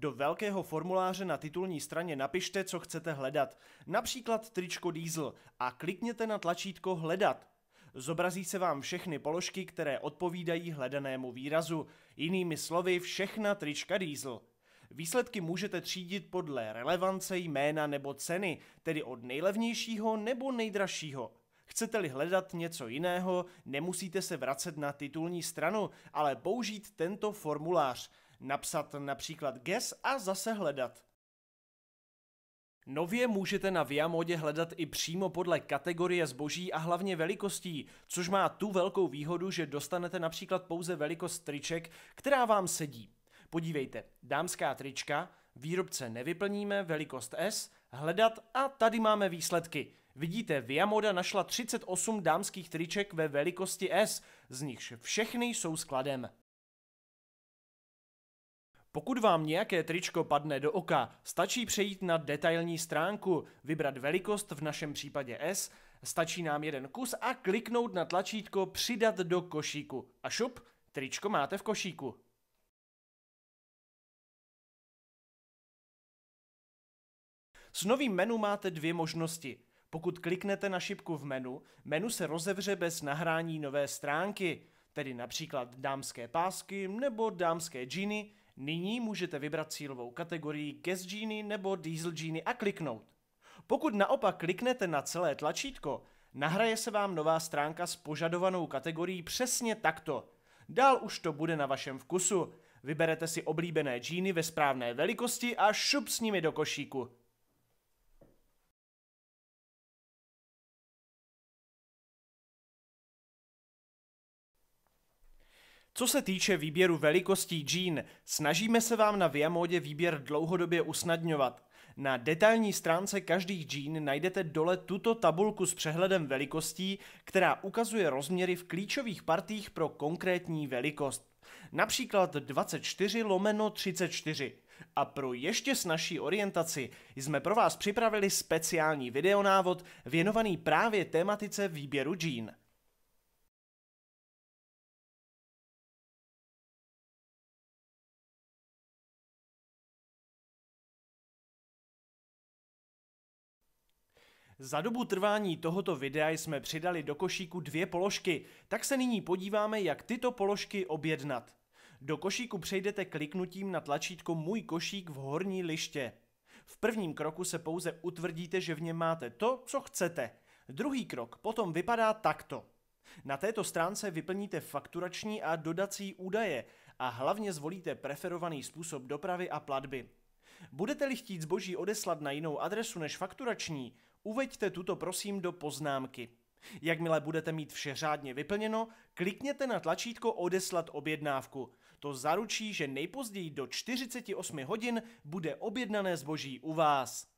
Do velkého formuláře na titulní straně napište, co chcete hledat, například tričko Diesel, a klikněte na tlačítko Hledat. Zobrazí se vám všechny položky, které odpovídají hledanému výrazu, jinými slovy všechna trička Diesel. Výsledky můžete třídit podle relevance, jména nebo ceny, tedy od nejlevnějšího nebo nejdražšího. Chcete-li hledat něco jiného, nemusíte se vracet na titulní stranu, ale použít tento formulář, napsat například guess a zase hledat. Nově můžete na Viamodě hledat i přímo podle kategorie zboží a hlavně velikostí, což má tu velkou výhodu, že dostanete například pouze velikost triček, která vám sedí. Podívejte, dámská trička, výrobce nevyplníme, velikost S, hledat a tady máme výsledky. Vidíte, Viamoda našla 38 dámských triček ve velikosti S, z nichž všechny jsou skladem. Pokud vám nějaké tričko padne do oka, stačí přejít na detailní stránku, vybrat velikost, v našem případě S, stačí nám jeden kus a kliknout na tlačítko Přidat do košíku. A šup, tričko máte v košíku. S novým menu máte dvě možnosti. Pokud kliknete na šipku v menu, menu se rozevře bez nahrání nové stránky, tedy například dámské pásky nebo dámské džíny. Nyní můžete vybrat cílovou kategorii Guess džíny nebo Diesel džíny a kliknout. Pokud naopak kliknete na celé tlačítko, nahraje se vám nová stránka s požadovanou kategorií přesně takto. Dál už to bude na vašem vkusu. Vyberete si oblíbené džíny ve správné velikosti a šup s nimi do košíku. Co se týče výběru velikostí džín, snažíme se vám na Viamodě výběr dlouhodobě usnadňovat. Na detailní stránce každých džín najdete dole tuto tabulku s přehledem velikostí, která ukazuje rozměry v klíčových partích pro konkrétní velikost. Například 24/34. A pro ještě snazší orientaci jsme pro vás připravili speciální videonávod věnovaný právě tématice výběru džín. Za dobu trvání tohoto videa jsme přidali do košíku dvě položky, tak se nyní podíváme, jak tyto položky objednat. Do košíku přejdete kliknutím na tlačítko Můj košík v horní liště. V prvním kroku se pouze utvrdíte, že v něm máte to, co chcete. Druhý krok potom vypadá takto. Na této stránce vyplníte fakturační a dodací údaje a hlavně zvolíte preferovaný způsob dopravy a platby. Budete-li chtít zboží odeslat na jinou adresu než fakturační, uveďte tuto prosím do poznámky. Jakmile budete mít vše řádně vyplněno, klikněte na tlačítko Odeslat objednávku. To zaručí, že nejpozději do 48 hodin bude objednané zboží u vás.